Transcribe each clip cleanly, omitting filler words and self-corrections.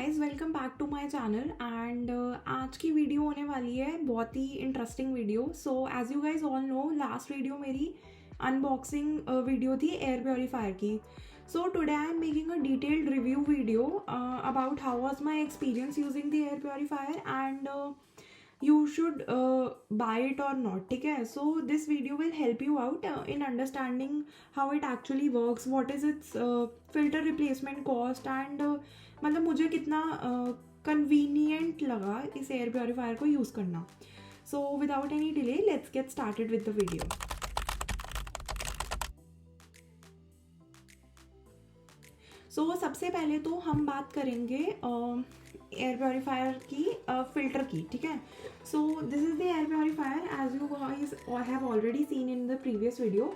Guys, welcome back to my channel and आज की video होने वाली है बहुत ही interesting video. So as you guys all know, last video मेरी अनबॉक्सिंग वीडियो थी एयर प्योरीफायर की। So today I am making a detailed review video about how was my experience using the air purifier and you should buy it or not. ठीक है, so this video will help you out in understanding how it actually works, what is its filter replacement cost and मतलब मुझे कितना convenient लगा इस air purifier को use करना। So without any delay, let's get started with the video. सो सबसे पहले तो हम बात करेंगे एयर प्योरीफायर की फ़िल्टर की। ठीक है, so this is the air purifier as you guys have already seen in the previous video.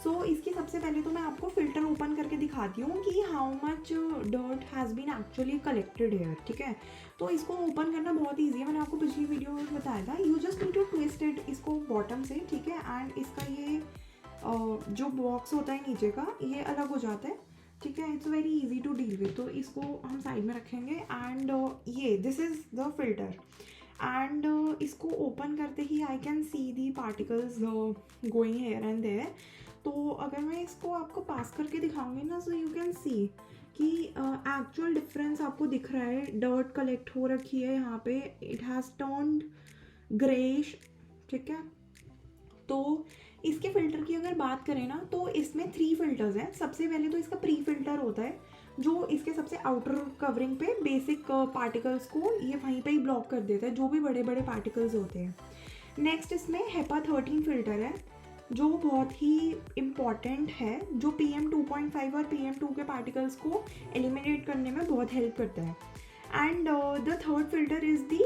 So इसकी सबसे पहले तो मैं आपको फ़िल्टर ओपन करके दिखाती हूँ कि how much dirt has been actually collected here. ठीक है, तो इसको ओपन करना बहुत ईजी है, मैंने आपको पिछली वीडियो में बताया था। You just need to twist it इसको बॉटम से। ठीक है, एंड इसका ये जो बॉक्स होता है नीचे का, ये अलग हो जाता है। ठीक है, it's very easy to deal with. तो इसको हम साइड में रखेंगे एंड ये this is the filter and इसको ओपन करते ही I can see the particles going here and there. तो अगर मैं इसको आपको पास करके दिखाऊंगी ना, सो यू कैन सी कि एक्चुअल डिफरेंस आपको दिख रहा है। डर्ट कलेक्ट हो रखी है यहाँ पे, इट हैज़ टर्न्ड ग्रेइश। ठीक है, तो इसके फ़िल्टर की अगर बात करें ना, तो इसमें 3 फिल्टर्स हैं। सबसे पहले तो इसका प्री फिल्टर होता है जो इसके सबसे आउटर कवरिंग पे बेसिक पार्टिकल्स को ये वहीं पे ही ब्लॉक कर देता है, जो भी बड़े बड़े पार्टिकल्स होते हैं। नेक्स्ट इसमें हेपा 13 फिल्टर है जो बहुत ही इम्पॉर्टेंट है, जो PM2.5 और PM2 के पार्टिकल्स को एलिमिनेट करने में बहुत हेल्प करता है। And the third filter is the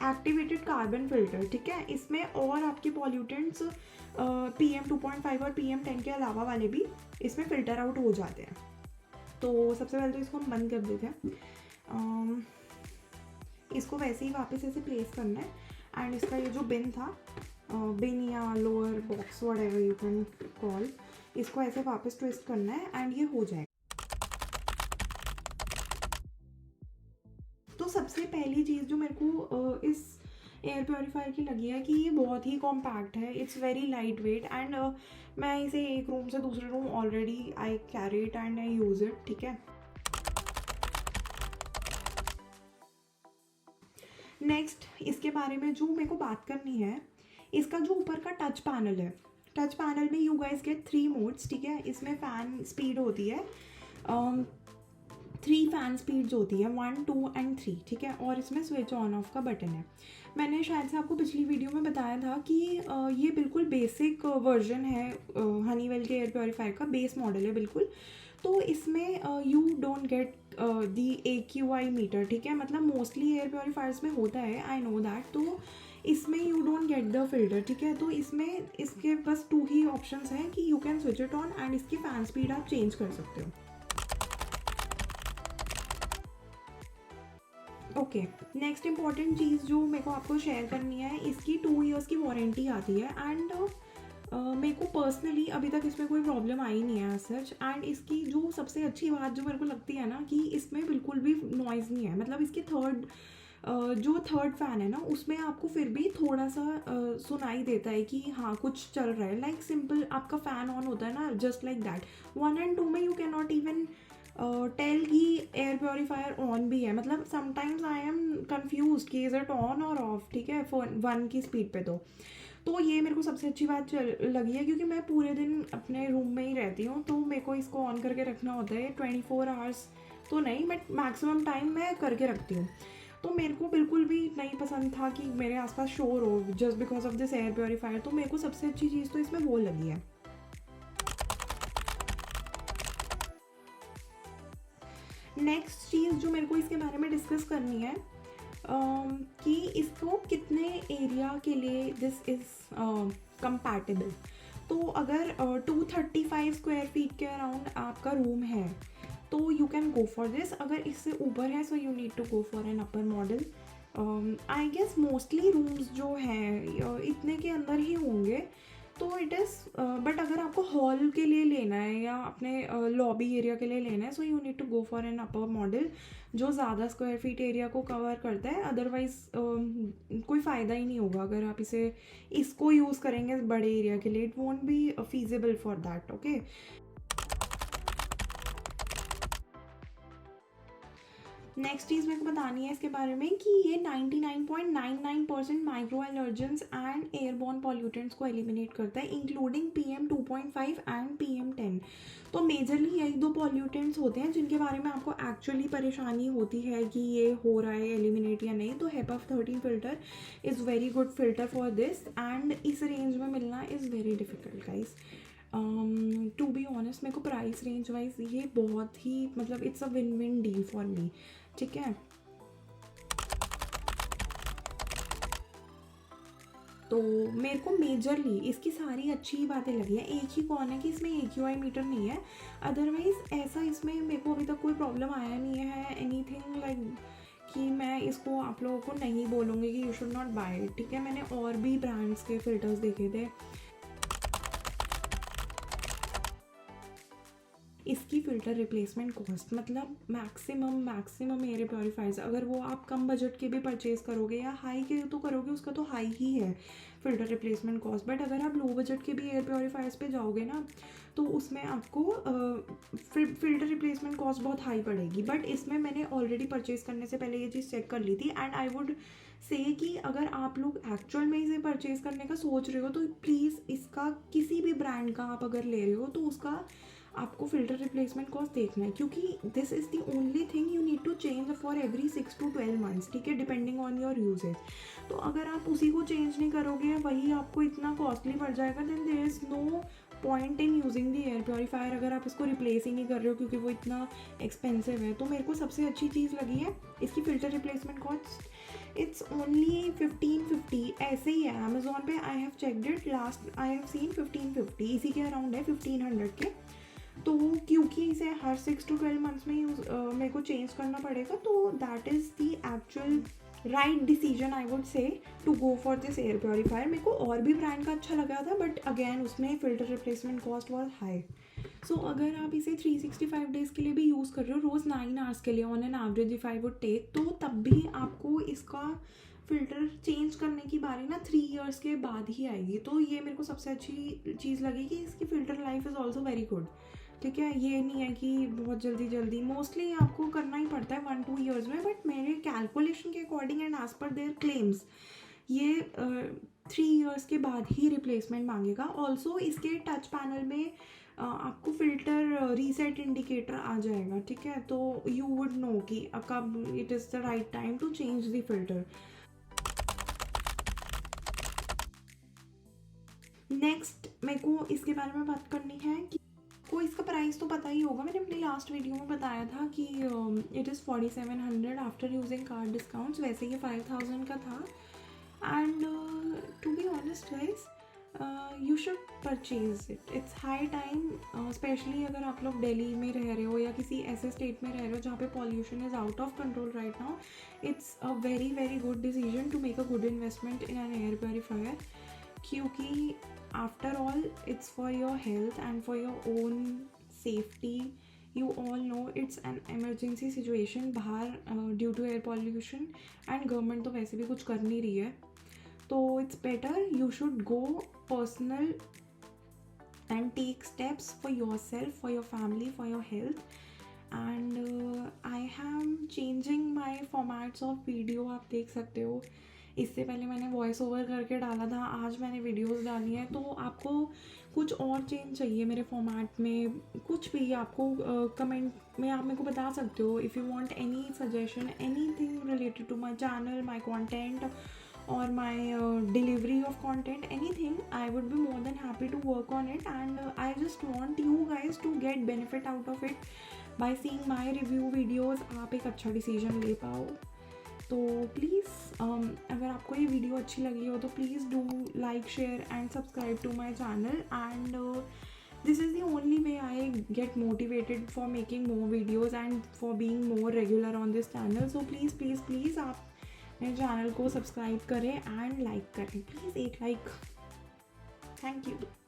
activated carbon filter. ठीक है, इसमें और आपके पॉल्यूटेंट्स PM2.5 और PM10 के अलावा वाले भी इसमें फ़िल्टर आउट हो जाते हैं। तो सबसे पहले तो इसको हम बंद कर देते हैं। इसको वैसे ही वापस ऐसे प्लेस करना है एंड इसका ये जो बिन था, बिन या lower box whatever you can call, इसको ऐसे वापस ट्विस्ट करना है एंड ये हो जाएगा। तो सबसे पहली चीज़ जो मेरे को इस एयर प्योरीफायर की लगी है कि ये बहुत ही कॉम्पैक्ट है, it's very light weight and मैं इसे एक रूम से दूसरे room already I carry it and I use it. ठीक है, नेक्स्ट इसके बारे में जो मेरे को बात करनी है, इसका जो ऊपर का टच पैनल है, टच पैनल में यू गाइस गेट 3 मोड्स। ठीक है, इसमें फ़ैन स्पीड होती है 3 फैन स्पीड्स होती है, 1, 2 एंड 3। ठीक है, और इसमें स्विच ऑन ऑफ का बटन है। मैंने शायद से आपको पिछली वीडियो में बताया था कि ये बिल्कुल बेसिक वर्जन है हनीवेल के एयर प्योरीफायर का, बेस मॉडल है बिल्कुल। तो इसमें you don't get the AQI meter. ठीक है, मतलब मोस्टली एयर प्योरीफायर्स में होता है, आई नो दैट। तो इसमें you don't get the filter. ठीक है, तो इसमें इसके बस 2 ही ऑप्शंस हैं कि you can switch it on and इसकी फ़ैन स्पीड आप चेंज कर सकते हो। ओके, नेक्स्ट इंपॉर्टेंट चीज़ जो मेरे को आपको शेयर करनी है, इसकी 2 ईयर्स की वारंटी आती है एंड मेरे को पर्सनली अभी तक इसमें कोई प्रॉब्लम आई नहीं है सच। एंड इसकी जो सबसे अच्छी बात जो मेरे को लगती है ना, कि इसमें बिल्कुल भी नॉइज़ नहीं है। मतलब इसके जो थर्ड फ़ैन है ना, उसमें आपको फिर भी थोड़ा सा सुनाई देता है कि हाँ कुछ चल रहा है, लाइक सिंपल आपका फ़ैन ऑन होता है ना, जस्ट लाइक दैट। 1 एंड 2 में you can not even tell कि एयर प्योरीफायर ऑन भी है। मतलब समटाइम्स आई एम कन्फ्यूज कि is it on or off. ठीक है, 1 की स्पीड पे तो ये मेरे को सबसे अच्छी बात लगी है, क्योंकि मैं पूरे दिन अपने रूम में ही रहती हूँ, तो मेरे को इसको ऑन करके रखना होता है 24 आवर्स तो नहीं, बट मैक्सिमम टाइम मैं करके रखती हूँ। तो मेरे को बिल्कुल भी नहीं पसंद था कि मेरे आसपास शोर हो just because of this air purifier. तो मेरे को सबसे अच्छी चीज़ तो इसमें वो लगी है। नेक्स्ट चीज़ जो मेरे को इसके बारे में डिस्कस करनी है कि इसको कितने एरिया के लिए दिस इज़ कंपैटिबल। तो अगर 235 स्क्वायर फीट के अराउंड आपका रूम है तो you can go for this. अगर इससे ऊपर है so you need to go for an upper model. I guess mostly rooms जो हैं इतने के अंदर ही होंगे, तो इट इज़ बट अगर आपको हॉल के लिए लेना है या अपने लॉबी एरिया के लिए लेना है, so you need to go for an upper model जो ज़्यादा स्क्वायर फीट एरिया को कवर करता है। अदरवाइज़ कोई फ़ायदा ही नहीं होगा अगर आप इसको यूज़ करेंगे बड़े एरिया के लिए। It won't be feasible for that. Okay, next चीज़ मेरे को बतानी है इसके बारे में कि ये 99.99% micro allergens and airborne pollutants को एलिमिनेट करता है, इंक्लूडिंग PM2.5 एंड PM10। तो मेजरली यही दो पॉल्यूटेंट्स होते हैं जिनके बारे में आपको एक्चुअली परेशानी होती है कि ये हो रहा है एलिमिनेट या नहीं। तो HEPA 13 filter is very good filter for this, and इस रेंज में मिलना is very difficult guys. To be honest मेरे को प्राइस रेंज वाइज ये बहुत ही मतलब it's a win win deal for me. ठीक है, तो मेरे को मेजरली इसकी सारी अच्छी बातें लगी है। एक ही कौन है कि इसमें AQI मीटर नहीं है, अदरवाइज़ ऐसा इसमें मेरे को अभी तक कोई प्रॉब्लम आया नहीं है एनीथिंग लाइक कि मैं इसको आप लोगों को नहीं बोलूँगी कि you should not buy it. ठीक है, मैंने और भी ब्रांड्स के फ़िल्टर्स देखे थे। इसकी फ़िल्टर रिप्लेसमेंट कॉस्ट मतलब मैक्सिमम एयर प्योरीफायर्स अगर वो आप कम बजट के भी परचेज़ करोगे या हाई के तो करोगे उसका तो हाई ही है फ़िल्टर रिप्लेसमेंट कॉस्ट। बट अगर आप लो बजट के भी एयर प्योरीफायर्स पे जाओगे ना तो उसमें आपको फ़िल्टर रिप्लेसमेंट कॉस्ट बहुत हाई पड़ेगी। बट इसमें मैंने ऑलरेडी परचेज़ करने से पहले ये चीज़ चेक कर ली थी, एंड आई वुड से कि अगर आप लोग एक्चुअल में इसे परचेज़ करने का सोच रहे हो तो प्लीज़ इसका किसी भी ब्रांड का आप अगर ले रहे हो तो उसका आपको फ़िल्टर रिप्लेसमेंट कॉस्ट देखना है, क्योंकि this is the only thing you need to change for every 6 to 12 months. ठीक है, डिपेंडिंग ऑन योर यूजेज। तो अगर आप उसी को चेंज नहीं करोगे वही आपको इतना कॉस्टली पड़ जाएगा, then there is no point in using the air purifier अगर आप इसको रिप्लेस ही नहीं कर रहे हो क्योंकि वो इतना एक्सपेंसिव है। तो मेरे को सबसे अच्छी चीज़ लगी है इसकी filter replacement cost, it's only 1550 ऐसे ही है अमेजोन पे। I have checked it, last I have seen 1550 इसी के अराउंड है, 1500 के। तो क्योंकि इसे हर 6 to 12 मंथ्स में मेरे को चेंज करना पड़ेगा, तो that is the actual right decision I would say to go for this air purifier. मेरे को और भी ब्रांड का अच्छा लगा था बट अगेन उसमें filter replacement cost was high. So अगर आप इसे 365 डेज़ के लिए भी यूज़ कर रहे हो रोज़ 9 आवर्स के लिए on an average if I would take, तो तब भी आपको इसका फ़िल्टर चेंज करने की बारी ना 3 इयर्स के बाद ही आएगी। तो ये मेरे को सबसे अच्छी चीज़ लगी कि इसकी filter life is also very good. ठीक है, ये नहीं है कि बहुत जल्दी मोस्टली आपको करना ही पड़ता है 1-2 ईयर्स में, बट मेरे कैलकुलेशन के according and as per their claims ये 3 इयर्स के बाद ही रिप्लेसमेंट मांगेगा। ऑल्सो इसके टच पैनल में आपको फ़िल्टर रीसेट इंडिकेटर आ जाएगा। ठीक है, तो यू वुड नो कि कब it is the right time to change the filter. Next मेरे को इसके बारे में बात करनी है कि को इसका प्राइस तो पता ही होगा, मैंने अपनी लास्ट वीडियो में बताया था कि it is 4700 after using card discounts. वैसे ये 5000 का था, and to be honest guys you should purchase it, it's high time. Specially अगर आप लोग दिल्ली में रह रहे हो या किसी ऐसे स्टेट में रह रहे हो जहाँ पे pollution is out of control right now, it's a very good decision to make a good investment in an air purifier, क्योंकि after all it's for your health and for your own safety. You all know it's an emergency situation बाहर due to air pollution, and government तो वैसे भी कुछ कर नहीं रही है, तो it's better you should go personal and take steps for yourself, for your family, for your health. And I am changing my formats of video, आप देख सकते हो। इससे पहले मैंने वॉइस ओवर करके डाला था, आज मैंने वीडियोस डाली हैं। तो आपको कुछ और चेंज चाहिए मेरे फॉर्मेट में, कुछ भी आपको कमेंट में आप मेरे को बता सकते हो। If you want any suggestion, anything related to my channel, my content or my delivery of content, anything, I would be more than happy to work on it, and I just want you guys to get benefit out of it by seeing my review videos। आप एक अच्छा decision ले पाओ। तो please अगर आपको ये video अच्छी लगी हो तो please do like, share and subscribe to my channel, and this is the only way I get motivated for making more videos and for being more regular on this channel। so please आप मेरे channel को subscribe करें and like करें, please एक like. Thank you.